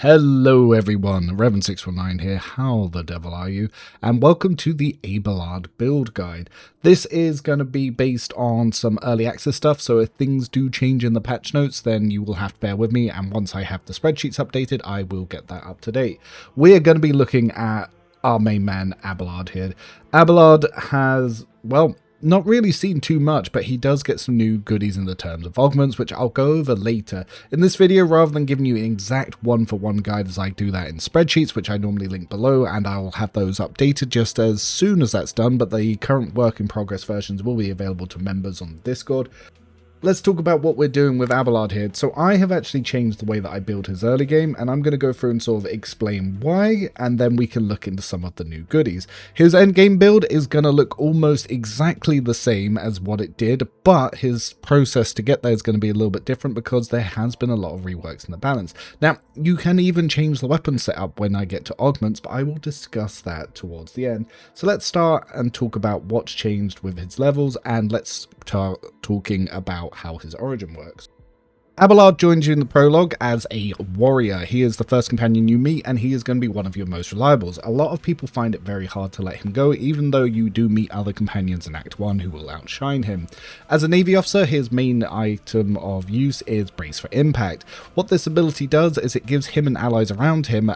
Hello everyone, Revan619 here, how the devil are you? And welcome to the Abelard build guide. This is going to be based on some early access stuff, so if things do change in the patch notes, then you will have to bear with me, and once I have the spreadsheets updated, I will get that up to date. We're going to be looking at our main man, Abelard here. Abelard has, well, not really seen too much, but he does get some new goodies in the terms of augments, which I'll go over later in this video, rather than giving you an exact one-for-one guide as I do that in spreadsheets, which I normally link below, and I'll have those updated just as soon as that's done, but the current work in progress versions will be available to members on Discord. Let's talk about what we're doing with Abelard here. So I have actually changed the way that I build his early game, and I'm going to go through and sort of explain why, and then we can look into some of the new goodies. His endgame build is going to look almost exactly the same as what it did, but his process to get there is going to be a little bit different because there has been a lot of reworks in the balance. Now, you can even change the weapon setup when I get to augments, but I will discuss that towards the end. So let's start and talk about what's changed with his levels, and let's start talking about how his origin works. Abelard joins you in the prologue as a warrior. He is the first companion you meet, and he is going to be one of your most reliables. A lot of people find it very hard to let him go, even though you do meet other companions in Act 1 who will outshine him. As a Navy officer, his main item of use is Brace for Impact. What this ability does is it gives him and allies around him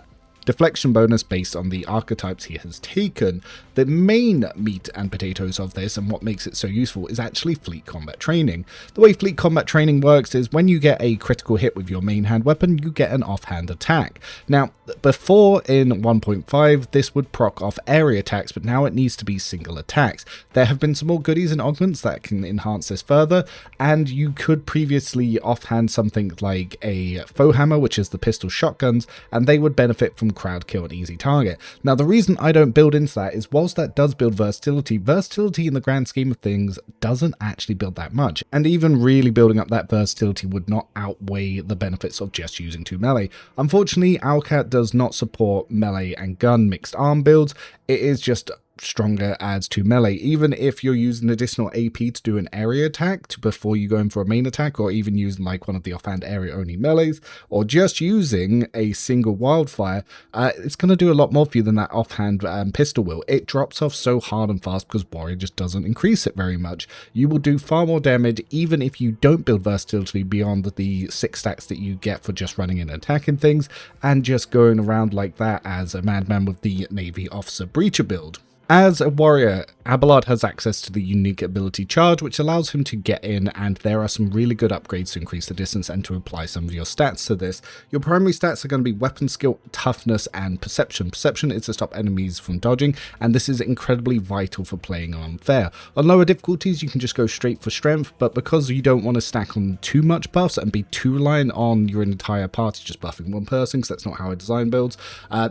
deflection bonus based on the archetypes he has taken. The main meat and potatoes of this, and what makes it so useful, is actually fleet combat training. The way fleet combat training works is when you get a critical hit with your main hand weapon, you get an offhand attack. Now, before in 1.5, this would proc off area attacks, but now it needs to be single attacks. There have been some more goodies and augments that can enhance this further, and you could previously offhand something like a foe hammer, which is the pistol shotguns, and they would benefit from crowd kill and easy target. Now, the reason I don't build into that is whilst that does build versatility in the grand scheme of things doesn't actually build that much, and even really building up that versatility would not outweigh the benefits of just using 2 melee. Unfortunately, Owlcat does not support melee and gun mixed arm builds. It is just stronger as 2 melee. Even if you're using additional AP to do an area attack before you go in for a main attack, or even using like one of the offhand area only melees, or just using a single wildfire, it's going to do a lot more for you than that offhand pistol will. It drops off so hard and fast because warrior just doesn't increase it very much. You will do far more damage even if you don't build versatility beyond the 6 stacks that you get for just running and attacking things and just going around like that as a madman with the Navy Officer Breacher build. As a warrior, Abelard has access to the unique ability Charge, which allows him to get in, and there are some really good upgrades to increase the distance and to apply some of your stats to this. Your primary stats are going to be weapon skill, toughness, and perception. Perception is to stop enemies from dodging, and this is incredibly vital for playing unfair. On lower difficulties, you can just go straight for strength, but because you don't want to stack on too much buffs and be too reliant on your entire party just buffing one person, because that's not how I design builds,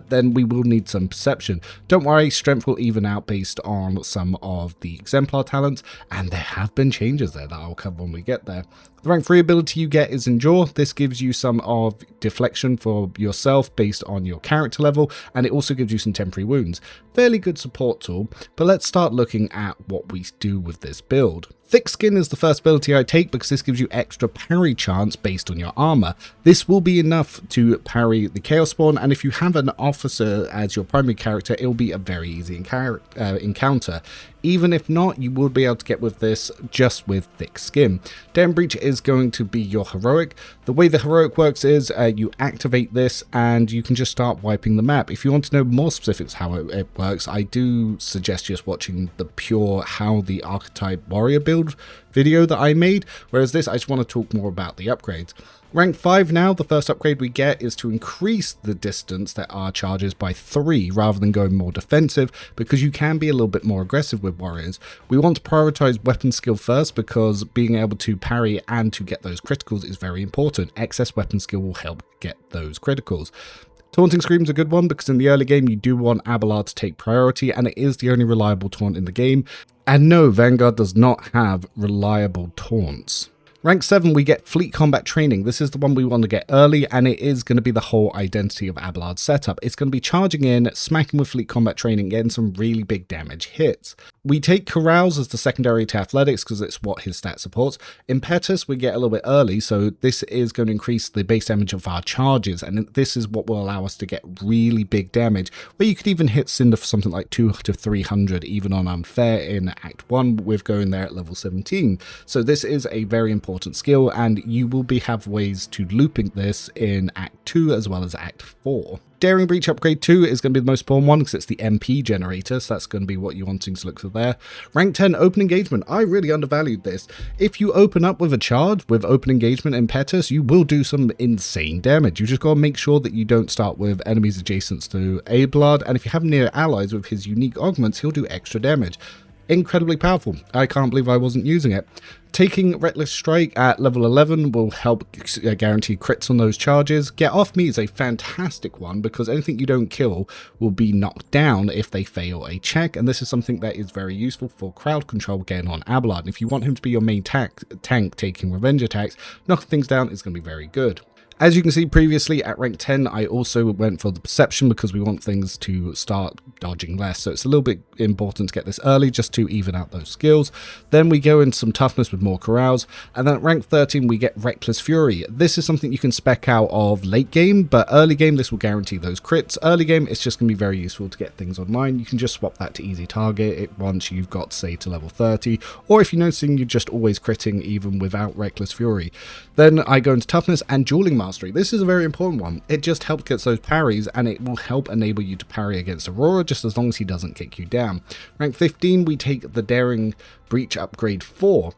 then we will need some perception. Don't worry, strength will even out based on some of the Exemplar talents, and there have been changes there that I'll cover when we get there. The rank 3 ability you get is Endure. This gives you some of deflection for yourself based on your character level, and it also gives you some temporary wounds. Fairly good support tool, but let's start looking at what we do with this build. Thick Skin is the first ability I take because this gives you extra parry chance based on your armor. This will be enough to parry the Chaos Spawn, and if you have an officer as your primary character, it will be a very easy encounter. Even if not, you will be able to get with this just with Thick Skin. Den Breach is going to be your heroic. The way the heroic works is you activate this and you can just start wiping the map. If you want to know more specifics how it works, I do suggest just watching the pure how the archetype warrior build video that I made, whereas this I just want to talk more about the upgrades. Rank 5 now, the first upgrade we get is to increase the distance that R charges by 3 rather than going more defensive, because you can be a little bit more aggressive with warriors. We want to prioritize weapon skill first because being able to parry and to get those criticals is very important. Excess weapon skill will help get those criticals. Taunting Scream's a good one because in the early game you do want Abelard to take priority, and it is the only reliable taunt in the game. And no, Vanguard does not have reliable taunts. Rank 7, we get Fleet Combat Training. This is the one we want to get early, and it is going to be the whole identity of Abelard's setup. It's going to be charging in, smacking with Fleet Combat Training, getting some really big damage hits. We take Carouse as the secondary to Athletics because it's what his stat supports. Impetus we get a little bit early, so this is going to increase the base damage of our charges, and this is what will allow us to get really big damage, where you could even hit Cinder for something like 200 to 300, even on Unfair in Act 1, with going there at level 17. So this is a very important skill, and you will have ways to looping this in Act 2 as well as Act 4. Daring Breach Upgrade 2 is going to be the most important one because it's the MP generator, so that's going to be what you're wanting to look for there. Rank 10 Open Engagement. I really undervalued this. If you open up with a charge with Open Engagement Impetus, you will do some insane damage. You just got to make sure that you don't start with enemies adjacent to Abelard, and if you have near allies with his unique augments, he'll do extra damage. Incredibly powerful. I can't believe I wasn't using it. Taking Reckless Strike at level 11 will help guarantee crits on those charges. Get Off Me is a fantastic one because anything you don't kill will be knocked down if they fail a check, and this is something that is very useful for crowd control again on Abelard. And if you want him to be your main tank taking revenge attacks, knocking things down is going to be very good. As you can see previously, at rank 10, I also went for the Perception because we want things to start dodging less. So it's a little bit important to get this early just to even out those skills. Then we go in some Toughness with more Carouse. And then at rank 13, we get Reckless Fury. This is something you can spec out of late game, but early game, this will guarantee those crits. Early game, it's just going to be very useful to get things online. You can just swap that to Easy Target it once you've got, say, to level 30. Or if you're noticing you're just always critting even without Reckless Fury. Then I go into Toughness and Dueling Mastery. This is a very important one. It just helps get those parries, and it will help enable you to parry against Aurora just as long as he doesn't kick you down. Rank 15, we take the Daring Breach Upgrade 4.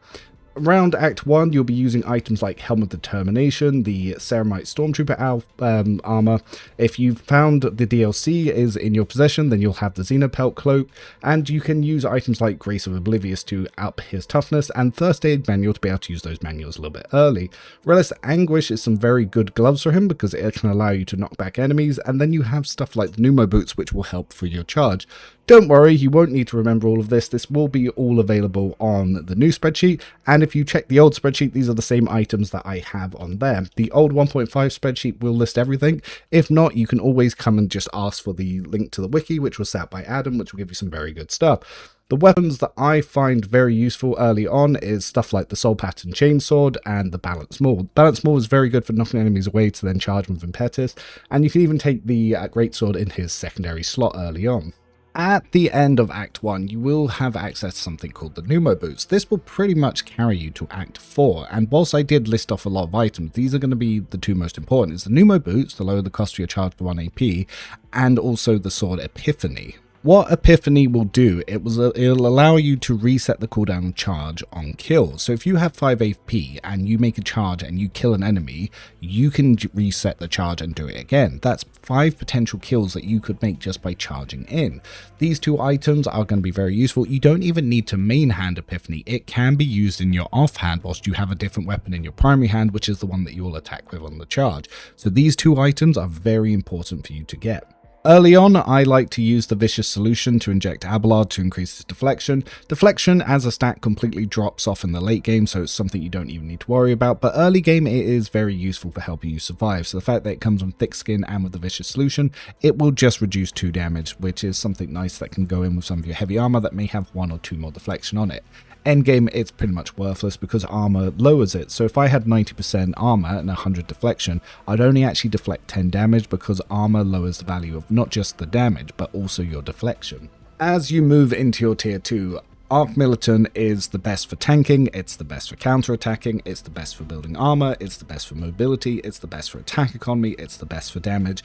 Around Act 1, you'll be using items like Helm of Determination, the Ceramite Stormtrooper armor. If you've found the DLC is in your possession, then you'll have the Xenopelt Cloak, and you can use items like Grace of Oblivious to up his toughness, and First Aid Manual to be able to use those manuals a little bit early. Relic Anguish is some very good gloves for him because it can allow you to knock back enemies, and then you have stuff like the Pneumo Boots, which will help for your charge. Don't worry, you won't need to remember all of this. This will be all available on the new spreadsheet, and if you check the old spreadsheet, these are the same items that I have on there. The old 1.5 spreadsheet will list everything. If not, you can always come and just ask for the link to the wiki, which was set by Adam, which will give you some very good stuff. The weapons that I find very useful early on is stuff like the Soul Pattern Chainsword and the Balance Maul. Balance Maul is very good for knocking enemies away to then charge with Impetus, and you can even take the Greatsword in his secondary slot early on. At the end of Act 1, you will have access to something called the Pneumo Boots. This will pretty much carry you to Act 4, and whilst I did list off a lot of items, these are going to be the two most important. It's the Pneumo Boots, to lower the cost of your charge to 1 AP, and also the Sword Epiphany. What Epiphany will do, it'll allow you to reset the cooldown charge on kills. So if you have 5 AP and you make a charge and you kill an enemy, you can reset the charge and do it again. That's 5 potential kills that you could make just by charging in. These two items are going to be very useful. You don't even need to main hand Epiphany. It can be used in your offhand whilst you have a different weapon in your primary hand, which is the one that you will attack with on the charge. So these two items are very important for you to get. Early on, I like to use the Vicious Solution to inject Abelard to increase his deflection. Deflection as a stat completely drops off in the late game, so it's something you don't even need to worry about, but early game it is very useful for helping you survive. So the fact that it comes with Thick Skin and with the Vicious Solution, it will just reduce 2 damage, which is something nice that can go in with some of your heavy armor that may have 1 or 2 more deflection on it. Endgame, it's pretty much worthless because armor lowers it. So if I had 90% armor and 100 deflection, I'd only actually deflect 10 damage because armor lowers the value of not just the damage, but also your deflection. As you move into your tier 2, Arch-Militant is the best for tanking, it's the best for counter-attacking, it's the best for building armor, it's the best for mobility, it's the best for attack economy, it's the best for damage.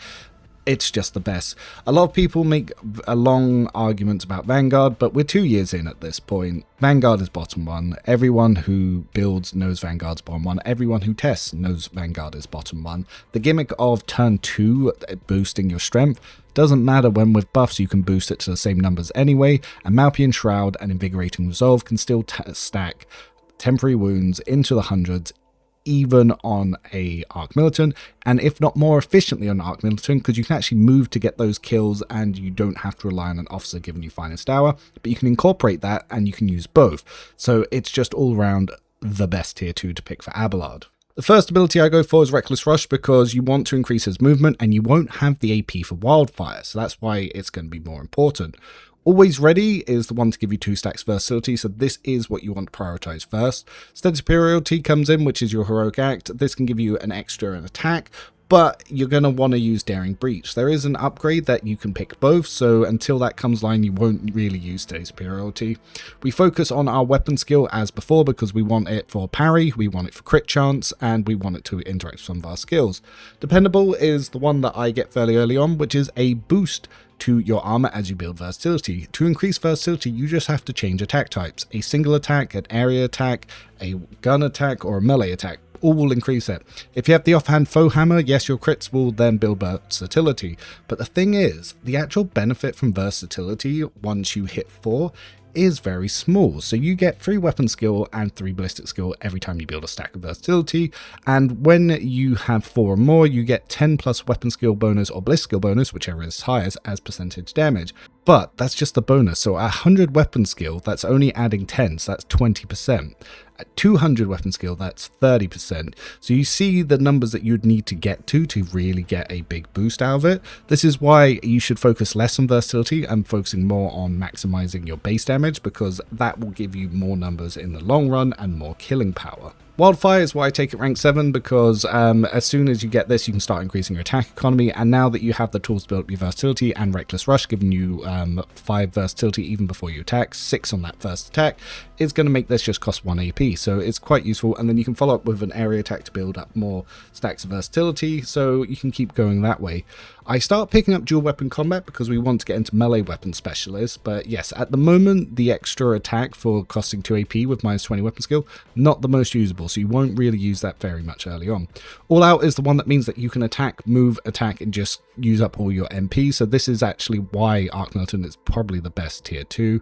It's just the best. A lot of people make a long argument about Vanguard, but we're 2 years in at this point. Vanguard is bottom 1. Everyone who builds knows Vanguard's bottom 1. Everyone who tests knows Vanguard is bottom 1. The gimmick of turn 2 boosting your strength doesn't matter when with buffs you can boost it to the same numbers anyway, and Malpian Shroud and Invigorating Resolve can still stack temporary wounds into the hundreds even on a Arch-Militant, and if not more efficiently on Arch-Militant, because you can actually move to get those kills and you don't have to rely on an officer giving you finest hour, but you can incorporate that and you can use both. So it's just all around the best tier 2 to pick for Abelard. The first ability I go for is Reckless Rush because you want to increase his movement and you won't have the AP for Wildfire, so that's why it's going to be more important. Always Ready is the one to give you 2 stacks versatility, so this is what you want to prioritize first. Steady Superiority comes in, which is your heroic act. This can give you an extra attack, but you're going to want to use Daring Breach. There is an upgrade that you can pick both, so until that comes line, you won't really use Steady Superiority. We focus on our weapon skill as before because we want it for parry, we want it for crit chance, and we want it to interact with some of our skills. Dependable is the one that I get fairly early on, which is a boost to your armor as you build versatility. To increase versatility, you just have to change attack types. A single attack, an area attack, a gun attack, or a melee attack. All will increase it. If you have the offhand foe hammer, yes, your crits will then build versatility. But the thing is, the actual benefit from versatility once you hit 4 is very small. So you get 3 weapon skill and 3 ballistic skill every time you build a stack of versatility. And when you have 4 or more, you get 10 plus weapon skill bonus or ballistic skill bonus, whichever is highest, as percentage damage. But that's just the bonus. So 100 weapon skill, that's only adding 10, so that's 20%. At 200 weapon skill, that's 30%. So you see the numbers that you'd need to get to really get a big boost out of it. This is why you should focus less on versatility and focusing more on maximizing your base damage, because that will give you more numbers in the long run and more killing power. Wildfire is why I take it rank 7, because as soon as you get this, you can start increasing your attack economy, and now that you have the tools to build up your versatility and Reckless Rush, giving you 5 versatility even before you attack, 6 on that first attack, is going to make this just cost 1 AP, so it's quite useful. And then you can follow up with an area attack to build up more stacks of versatility, so you can keep going that way. I start picking up dual weapon combat because we want to get into melee weapon specialists, but yes, at the moment, the extra attack for costing 2 AP with minus 20 weapon skill, not the most usable, so you won't really use that very much early on. All Out is the one that means that you can attack, move, attack, and just use up all your MP, so this is actually why Arch-Militant is probably the best tier 2.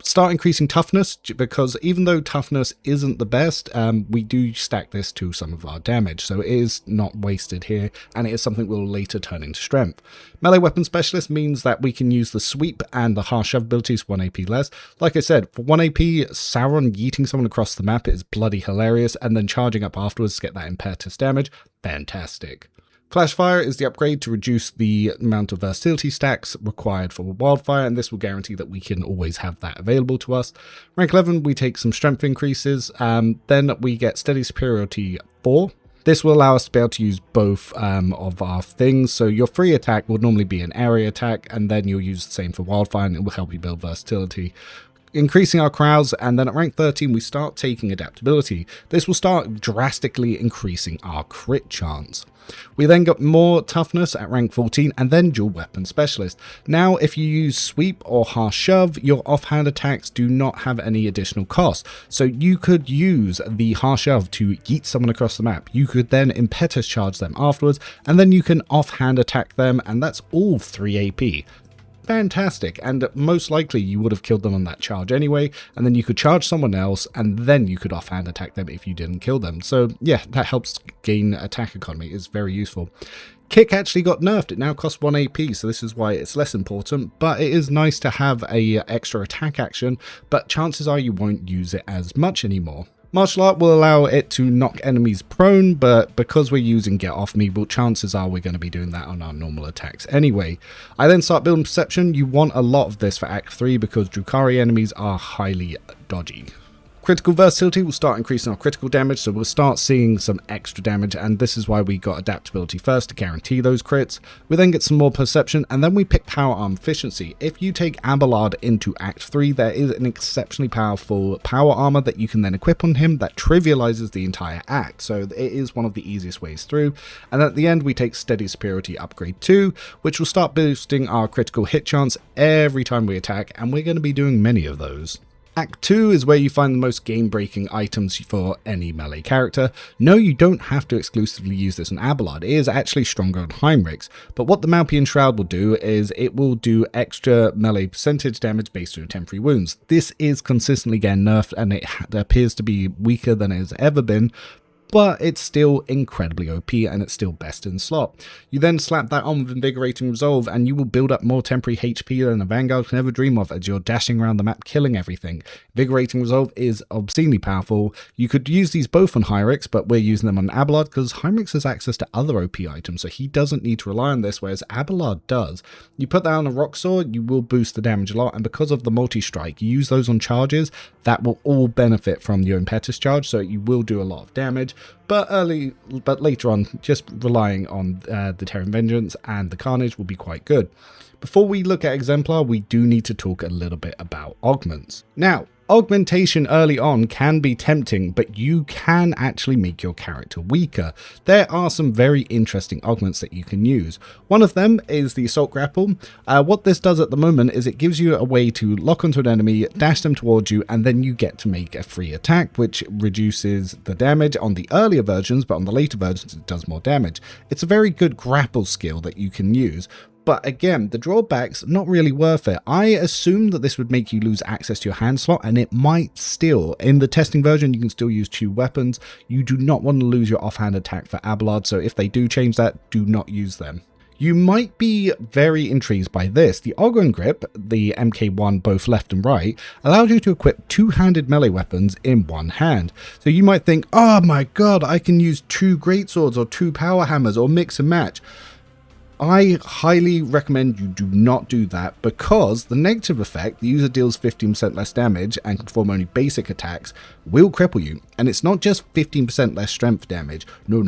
Start increasing toughness, because even though toughness isn't the best, we do stack this to some of our damage, so it is not wasted here, and it is something we'll later turn into strength. Melee weapon specialist means that we can use the sweep and the harsh shove abilities 1 AP less. Like I said, for 1 AP, Sauron yeeting someone across the map is bloody hilarious, and then charging up afterwards to get that impetus damage, fantastic. Flashfire is the upgrade to reduce the amount of versatility stacks required for Wildfire, and this will guarantee that we can always have that available to us. Rank 11, we take some strength increases, then we get Steady Superiority 4. This will allow us to be able to use both of our things, so your free attack will normally be an area attack, and then you'll use the same for Wildfire, and it will help you build versatility. Increasing our crowds, and then at rank 13 we start taking adaptability. This will start drastically increasing our crit chance. We then got more toughness at rank 14, and then dual weapon specialist. Now if you use sweep or harsh shove, your offhand attacks do not have any additional cost. So you could use the harsh shove to yeet someone across the map. You could then impetus charge them afterwards, and then you can offhand attack them, and that's all 3 AP. Fantastic, and most likely you would have killed them on that charge anyway, and then you could charge someone else, and then you could offhand attack them if you didn't kill them. So yeah, that helps gain attack economy. It's very useful. Kick actually got nerfed. It now costs 1 AP, so this is why it's less important, but it is nice to have a extra attack action, but chances are you won't use it as much anymore. Martial Art will allow it to knock enemies prone, but because we're using Get Off Me, well, chances are we're going to be doing that on our normal attacks anyway. I then start building Perception. You want a lot of this for Act 3 because Drukhari enemies are highly dodgy. Critical versatility will start increasing our critical damage, so we'll start seeing some extra damage, and this is why we got adaptability first to guarantee those crits. We then get some more perception, and then we pick power arm efficiency. If you take Abelard into Act 3, there is an exceptionally powerful power armor that you can then equip on him that trivializes the entire act, so it is one of the easiest ways through. And at the end we take Steady Superiority Upgrade 2, which will start boosting our critical hit chance every time we attack, and we're going to be doing many of those. Act 2 is where you find the most game-breaking items for any melee character. No, you don't have to exclusively use this on Abelard. It is actually stronger on Heinrichs, but what the Malpian Shroud will do is it will do extra melee percentage damage based on temporary wounds. This is consistently getting nerfed, and it appears to be weaker than it has ever been. but it's still incredibly OP and it's still best in slot. You then slap that on with Invigorating Resolve and you will build up more temporary HP than a Vanguard can ever dream of as you're dashing around the map killing everything. Invigorating Resolve is obscenely powerful. You could use these both on Hyrix, but we're using them on Abelard because Hyrix has access to other OP items, so he doesn't need to rely on this, whereas Abelard does. You put that on a Rock Sword, you will boost the damage a lot, and because of the multi-strike, you use those on charges, that will all benefit from your Impetus charge, so you will do a lot of damage. But later on, just relying on the Terran Vengeance and the Carnage will be quite good. Before we look at Exemplar, we do need to talk a little bit about augments. Now, augmentation early on can be tempting, but you can actually make your character weaker. There are some very interesting augments that you can use. One of them is the Assault Grapple. What this does at the moment is it gives you a way to lock onto an enemy, dash them towards you, and then you get to make a free attack, which reduces the damage on the earlier versions, but on the later versions it does more damage. It's a very good grapple skill that you can use. But again, the drawbacks, not really worth it. I assumed that this would make you lose access to your hand slot, and it might still. In the testing version, you can still use 2 weapons. You do not want to lose your offhand attack for Abelard, so if they do change that, do not use them. You might be very intrigued by this. The Ogren Grip, the MK1 both left and right, allows you to equip 2-handed melee weapons in one hand. So you might think, oh my god, I can use 2 greatswords or 2 power hammers or mix and match. I highly recommend you do not do that because the negative effect, the user deals 15% less damage and can perform only basic attacks, will cripple you. And it's not just 15% less strength damage. No.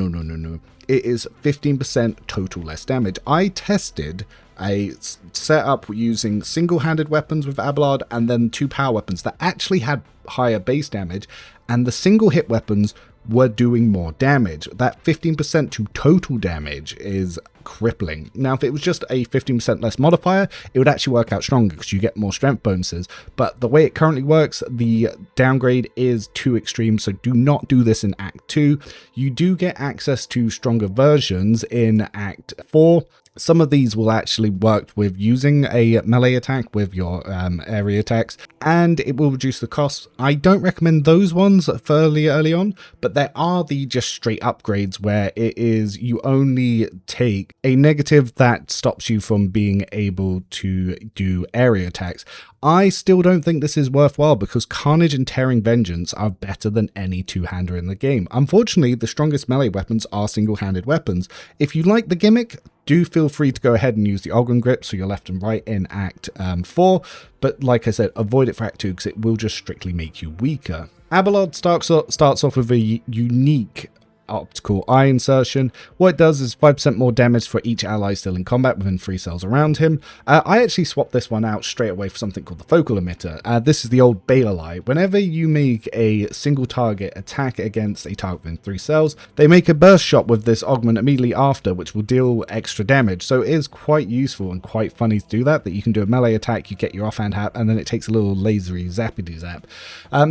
It is 15% total less damage. I tested a setup using single-handed weapons with Abelard and then 2 power weapons that actually had higher base damage, and the single hit weapons were doing more damage. That 15% to total damage is crippling. Now, if it was just a 15% less modifier, it would actually work out stronger because you get more strength bonuses. But the way it currently works, the downgrade is too extreme, so do not do this in Act 2. You do get access to stronger versions in Act 4. Some of these will actually work with using a melee attack with your area attacks, and it will reduce the cost. I don't recommend those ones fairly early on, but there are the just straight upgrades where it is you only take a negative that stops you from being able to do area attacks. I still don't think this is worthwhile because Carnage and Tearing Vengeance are better than any two-hander in the game. Unfortunately, the strongest melee weapons are single-handed weapons. If you like the gimmick, do feel free to go ahead and use the Ogren Grip, so you're left and right in Act 4, but like I said, avoid it for Act 2 because it will just strictly make you weaker. Abelard starts off with a unique optical eye insertion. What it does is 5% more damage for each ally still in combat within 3 cells around him. I actually swapped this one out straight away for something called the focal emitter. This is the old Baylor eye. Whenever you make a single target attack against a target within 3 cells, they make a burst shot with this augment immediately after, which will deal extra damage. So it is quite useful and quite funny to do that you can do a melee attack, you get your offhand hat, and then it takes a little lasery zappity zap.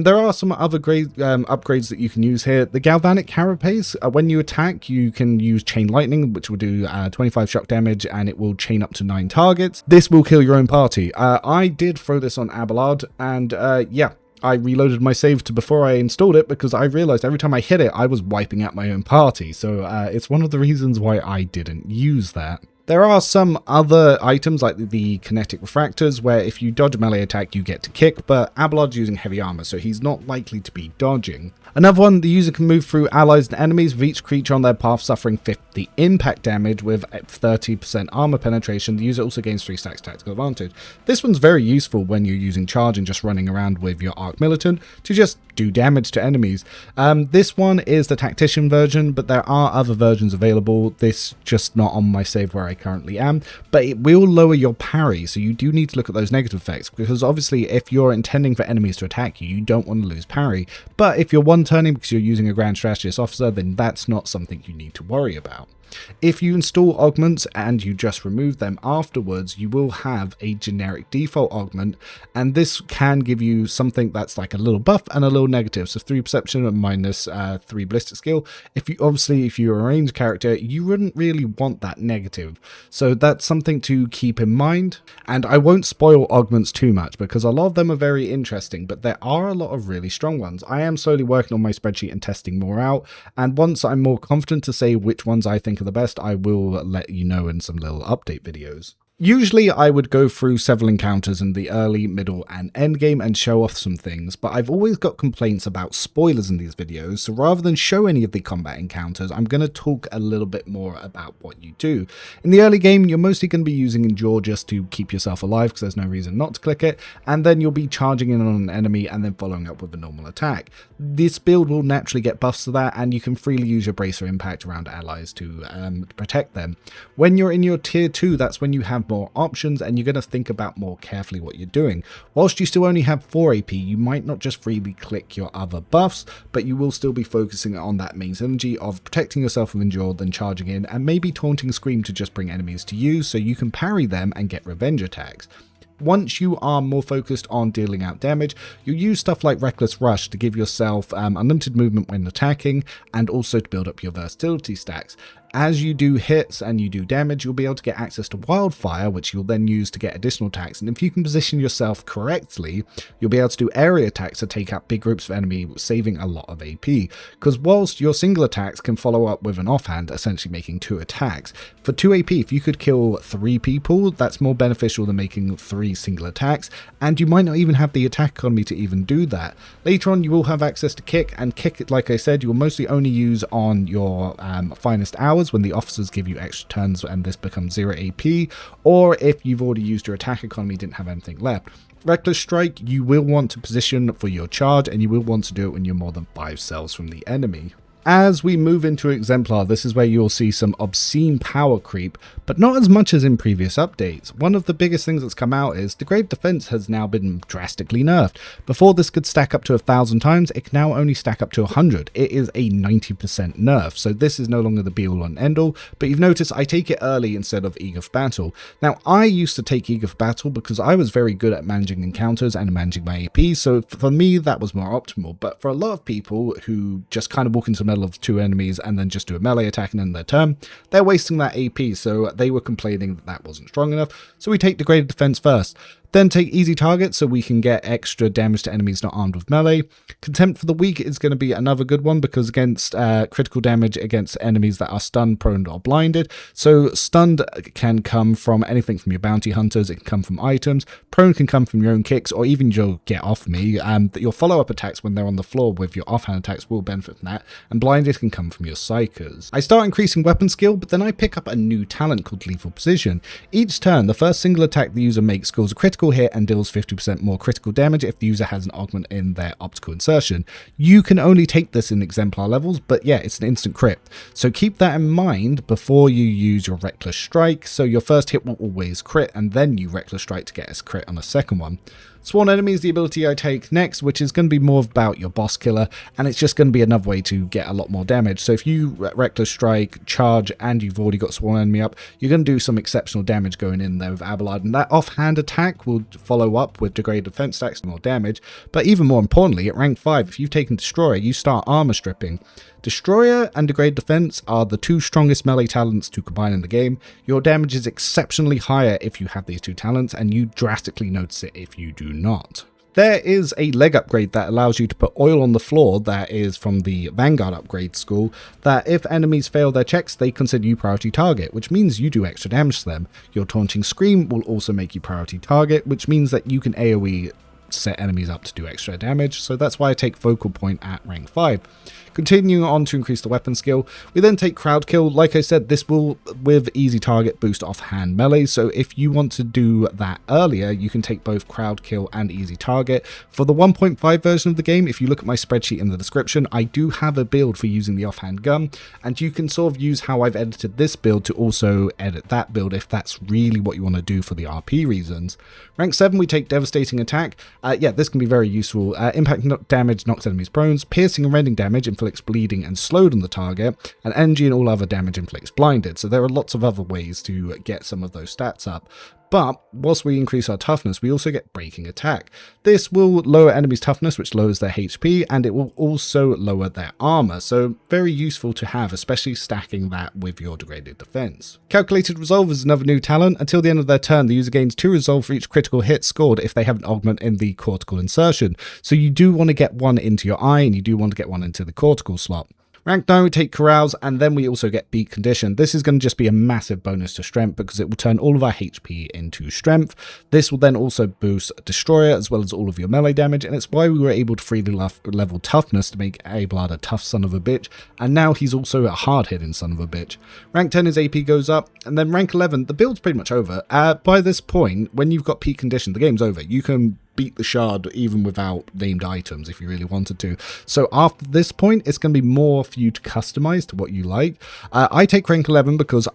There are some other upgrades that you can use here. The Galvanic Carapace, when you attack, you can use Chain Lightning, which will do 25 shock damage, and it will chain up to 9 targets. This will kill your own party. I did throw this on Abelard, and yeah, I reloaded my save to before I installed it because I realized every time I hit it, I was wiping out my own party. So it's one of the reasons why I didn't use that. There are some other items like the kinetic refractors where if you dodge a melee attack you get to kick, but Abelard's using heavy armor so he's not likely to be dodging. Another one, the user can move through allies and enemies with each creature on their path suffering 50 impact damage with 30% armor penetration. The user also gains 3 stacks tactical advantage. This one's very useful when you're using charge and just running around with your Arch-Militant to just do damage to enemies. This one is the tactician version, but there are other versions available. This just not on my save where I currently am, but it will lower your parry, so you do need to look at those negative effects because obviously if you're intending for enemies to attack you, you don't want to lose parry, but if you're one turning because you're using a Grand Strategist Officer, then that's not something you need to worry about. If you install augments and you just remove them afterwards, you will have a generic default augment, and this can give you something that's like a little buff and a little negative. So 3 perception and minus 3 ballistic skill. If you're a ranged character, you wouldn't really want that negative. So that's something to keep in mind. And I won't spoil augments too much because a lot of them are very interesting, but there are a lot of really strong ones. I am slowly working on my spreadsheet and testing more out, and once I'm more confident to say which ones I think are the best, I will let you know in some little update videos. Usually I would go through several encounters in the early, middle, and end game and show off some things, but I've always got complaints about spoilers in these videos, so rather than show any of the combat encounters, I'm going to talk a little bit more about what you do. In the early game, you're mostly going to be using Endure just to keep yourself alive because there's no reason not to click it, and then you'll be charging in on an enemy and then following up with a normal attack. This build will naturally get buffs to that, and you can freely use your Bracer Impact around allies to protect them. When you're in your tier 2, that's when you have more options and you're going to think about more carefully what you're doing. Whilst you still only have 4 AP, you might not just freely click your other buffs, but you will still be focusing on that main synergy of protecting yourself with Endure, then charging in, and maybe taunting Scream to just bring enemies to you so you can parry them and get revenge attacks. Once you are more focused on dealing out damage, you use stuff like Reckless Rush to give yourself unlimited movement when attacking, and also to build up your versatility stacks. As you do hits and you do damage, you'll be able to get access to Wildfire, which you'll then use to get additional attacks. And if you can position yourself correctly, you'll be able to do area attacks to take out big groups of enemy, saving a lot of AP. Because whilst your single attacks can follow up with an offhand, essentially making 2 attacks, for 2 AP, if you could kill 3 people, that's more beneficial than making 3 single attacks, and you might not even have the attack economy to even do that. Later on, you will have access to Kick, and Kick, like I said, you will mostly only use on your finest hours, when the officers give you extra turns and this becomes 0 AP, or if you've already used your attack economy, didn't have anything left. Reckless Strike, you will want to position for your charge, and you will want to do it when you're more than 5 cells from the enemy. As we move into Exemplar, this is where you'll see some obscene power creep, but not as much as in previous updates. One of the biggest things that's come out is Degraded Defense has now been drastically nerfed. Before this could stack up to 1,000 times, it can now only stack up to 100. It is a 90% nerf, so this is no longer the be-all and end-all, but you've noticed I take it early instead of Eager for Battle. Now, I used to take Eager for Battle because I was very good at managing encounters and managing my AP, so for me that was more optimal, but for a lot of people who just kind of walk into the middle of 2 enemies and then just do a melee attack and end their turn, they're wasting that AP, so they were complaining that that wasn't strong enough, so we take Degraded Defense first. Then take Easy Target so we can get extra damage to enemies not armed with melee. Contempt for the Weak is going to be another good one because against critical damage against enemies that are stunned, prone, or blinded. So stunned can come from anything from your bounty hunters, it can come from items, prone can come from your own kicks, or even your get off me. Your follow-up attacks when they're on the floor with your offhand attacks will benefit from that, and blinded can come from your psychers. I start increasing weapon skill, but then I pick up a new talent called Lethal Precision. Each turn, the first single attack the user makes scores a critical hit and deals 50% more critical damage if the user has an augment in their optical insertion. You can only take this in Exemplar levels, but yeah, it's an instant crit. So keep that in mind before you use your Reckless Strike, so your first hit will always crit, and then you Reckless Strike to get a crit on a second one. Sworn Enemy is the ability I take next, which is going to be more about your boss killer, and it's just going to be another way to get a lot more damage. So if you Reckless Strike, charge, and you've already got Sworn Enemy up, you're going to do some exceptional damage going in there with Abelard, and that offhand attack will follow up with Degraded Defense stacks and more damage. But even more importantly, at rank 5, if you've taken Destroyer, you start armor stripping. Destroyer and Degraded Defense are the 2 strongest melee talents to combine in the game. Your damage is exceptionally higher if you have these 2 talents, and you drastically notice it if you do not. There is a leg upgrade that allows you to put oil on the floor that is from the Vanguard upgrade school, that if enemies fail their checks, they consider you priority target, which means you do extra damage to them. Your Taunting Scream will also make you priority target, which means that you can AoE set enemies up to do extra damage, so that's why I take Focal Point at rank 5. Continuing on to increase the weapon skill, we then take Crowd Kill. Like I said, this will, with Easy Target, boost offhand melee, so if you want to do that earlier, you can take both Crowd Kill and Easy Target. For the 1.5 version of the game, if you look at my spreadsheet in the description, I do have a build for using the offhand gun, and you can sort of use how I've edited this build to also edit that build if that's really what you want to do for the RP reasons. Rank 7, we take Devastating Attack. Yeah, this can be very useful. Impact damage knocks enemies prone, piercing and rending damage, and inflicts bleeding and slowed on the target, and energy and all other damage inflicts blinded. So there are lots of other ways to get some of those stats up. But whilst we increase our toughness, we also get breaking attack. This will lower enemies' toughness, which lowers their HP, and it will also lower their armor. So very useful to have, especially stacking that with your degraded defense. Calculated resolve is another new talent. Until the end of their turn, the user gains 2 resolve for each critical hit scored if they have an augment in the cortical insertion. So you do want to get one into your eye, and you do want to get one into the cortical slot. Rank 9, we take Carouse, and then we also get Beat Condition. This is going to just be a massive bonus to Strength because it will turn all of our HP into Strength. This will then also boost Destroyer as well as all of your melee damage, and it's why we were able to freely level Toughness to make Abelard a tough son of a bitch, and now he's also a hard-hitting son of a bitch. Rank 10, his AP goes up, and then rank 11, the build's pretty much over. By this point, when you've got Peak Condition, the game's over. You can beat the shard even without named items if you really wanted to. So after this point, it's going to be more for you to customize to what you like. I take rank 11 because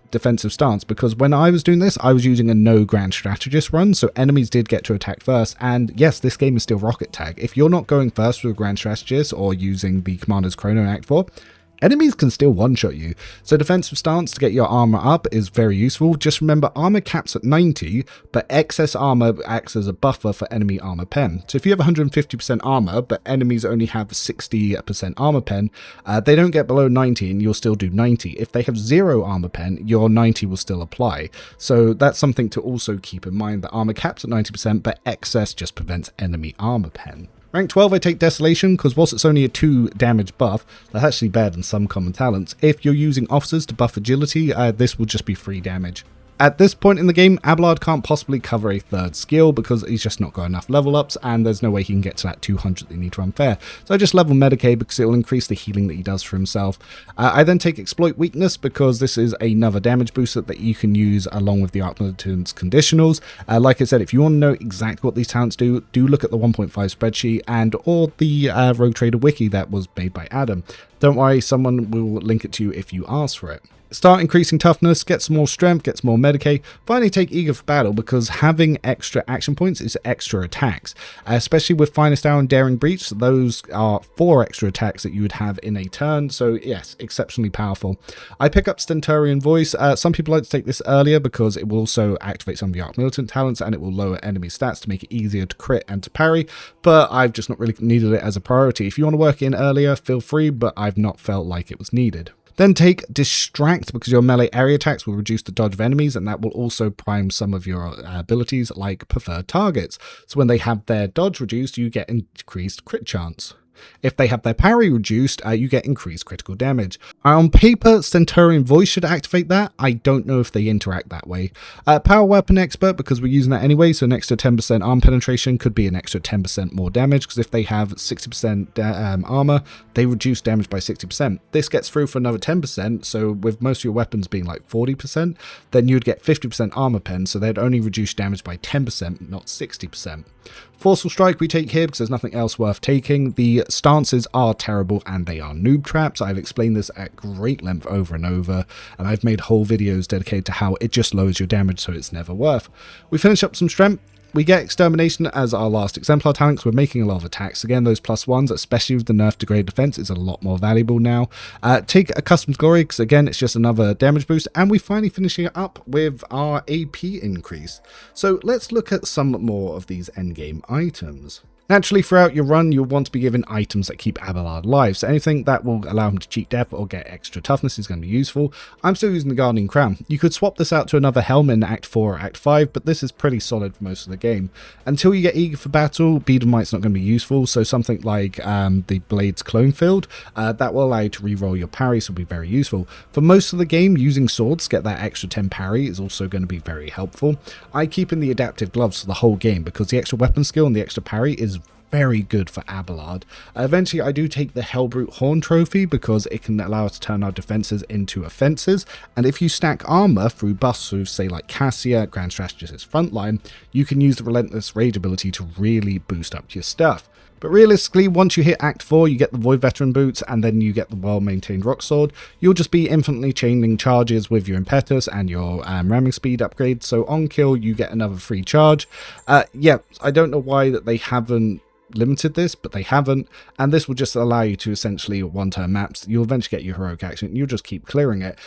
defensive stance, because when I was doing this, I was using a no grand strategist run, so enemies did get to attack first. And yes, this game is still rocket tag. If you're not going first with a grand strategist or using the commander's chrono in Act 4, enemies can still one-shot you. So defensive stance to get your armor up is very useful. Just remember, armor caps at 90, but excess armor acts as a buffer for enemy armor pen. So if you have 150% armor, but enemies only have 60% armor pen, they don't get below 90 and you'll still do 90. If they have 0 armor pen, your 90 will still apply. So that's something to also keep in mind, that armor caps at 90%, but excess just prevents enemy armor pen. Rank 12, I take Desolation, because whilst it's only a 2 damage buff, that's actually better than some common talents. If you're using officers to buff agility, this will just be 3 damage. At this point in the game, Abelard can't possibly cover a 3rd skill because he's just not got enough level ups, and there's no way he can get to that 200 that you need to run fair. So I just level Medicaid because it will increase the healing that he does for himself. I then take Exploit Weakness because this is another damage booster that you can use along with the Arch-Militant's conditionals. Like I said, if you want to know exactly what these talents do look at the 1.5 spreadsheet and or the Rogue Trader wiki that was made by Adam. Don't worry, someone will link it to you if you ask for it. Start increasing toughness, get some more strength, get some more Medicaid. Finally take Eager for Battle because having extra action points is extra attacks, especially with Finest Hour and Daring Breach. Those are 4 extra attacks that you would have in a turn, so yes, exceptionally powerful. I pick up Stentorian Voice. Some people like to take this earlier because it will also activate some of the Arch-Militant talents and it will lower enemy stats to make it easier to crit and to parry, but I've just not really needed it as a priority. If you want to work in earlier, feel free, but I've not felt like it was needed. Then take Distract because your melee area attacks will reduce the dodge of enemies, and that will also prime some of your abilities like Preferred Targets. So when they have their dodge reduced, you get increased crit chance. If they have their parry reduced, you get increased critical damage. On paper, Stentorian Voice should activate that. I don't know if they interact that way. Power Weapon Expert, because we're using that anyway, so an extra 10% arm penetration could be an extra 10% more damage, because if they have 60% armor, they reduce damage by 60%. This gets through for another 10%, so with most of your weapons being like 40%, then you'd get 50% armor pen, so they'd only reduce damage by 10%, not 60%. Forceful Strike we take here because there's nothing else worth taking. The stances are terrible and they are noob traps. I've explained this at great length over and over, and I've made whole videos dedicated to how it just lowers your damage, so it's never worth. We finish up some strength. We get Extermination as our last Exemplar talent. We're making a lot of attacks. Again, those +1s, especially with the nerf degraded defense, is a lot more valuable now. Take Accustomed Glory, because again, it's just another damage boost. And we finally finish it up with our AP increase. So let's look at some more of these endgame items. Naturally, throughout your run, you'll want to be given items that keep Abelard alive, so anything that will allow him to cheat death or get extra toughness is going to be useful. I'm still using the Guardian Crown. You could swap this out to another helm in Act 4 or Act 5, but this is pretty solid for most of the game. Until you get Eager for Battle, Bead of Might's not going to be useful, so something like the Blade's Clone Field, that will allow you to reroll your parry, so will be very useful. For most of the game, using swords to get that extra 10 parry is also going to be very helpful. I keep in the Adaptive Gloves for the whole game, because the extra weapon skill and the extra parry is very good for Abelard. Eventually, I do take the Hellbrute Horn Trophy because it can allow us to turn our defenses into offenses, and if you stack armor through buffs through, say, like Cassia, Grand Strategist's Frontline, you can use the Relentless Rage ability to really boost up your stuff. But realistically, once you hit Act 4, you get the Void Veteran Boots, and then you get the well-maintained Rock Sword. You'll just be infinitely chaining charges with your Impetus and your ramming speed upgrade, so on kill, you get another free charge. Yeah, I don't know why that they haven't limited this, but they haven't, and this will just allow you to essentially one-turn maps. You'll eventually get your heroic action, you'll just keep clearing it.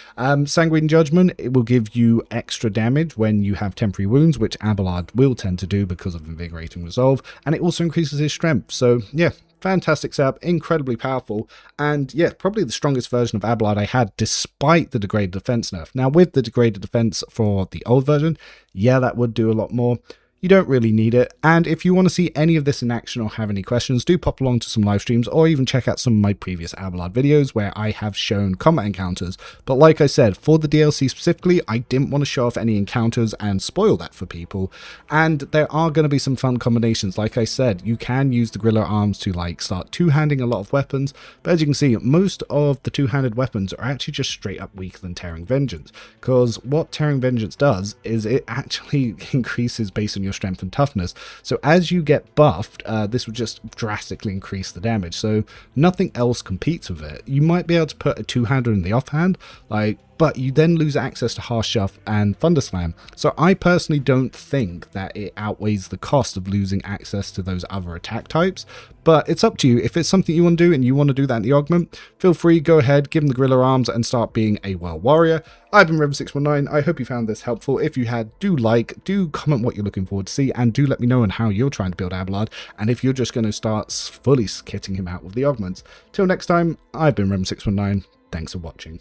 Sanguine Judgment, it will give you extra damage when you have temporary wounds, which Abelard will tend to do because of Invigorating Resolve, and it also increases his strength. So yeah, fantastic setup, incredibly powerful, and yeah, probably the strongest version of Abelard I had despite the degraded defense nerf. Now with the degraded defense for the old version, yeah, that would do a lot more. You don't really need it, and if you want to see any of this in action or have any questions, do pop along to some live streams or even check out some of my previous Abelard videos where I have shown combat encounters. But like I said, for the DLC specifically, I didn't want to show off any encounters and spoil that for people, and there are going to be some fun combinations. Like I said, you can use the Gorilla Arms to like start two-handing a lot of weapons, but as you can see, most of the two-handed weapons are actually just straight up weaker than Tearing Vengeance, because what Tearing Vengeance does is it actually increases based on your strength and toughness. So as you get buffed, this will just drastically increase the damage. So nothing else competes with it. You might be able to put a two-hander in the offhand, but you then lose access to Harsh Shuff and Thunder Slam. So I personally don't think that it outweighs the cost of losing access to those other attack types. But it's up to you. If it's something you want to do and you want to do that in the augment, feel free, go ahead, give him the Gorilla Arms and start being a World Warrior. I've been Revan619. I hope you found this helpful. If you had, do comment what you're looking forward to see, and do let me know on how you're trying to build Abelard, and if you're just going to start fully kitting him out with the augments. Till next time, I've been Revan619. Thanks for watching.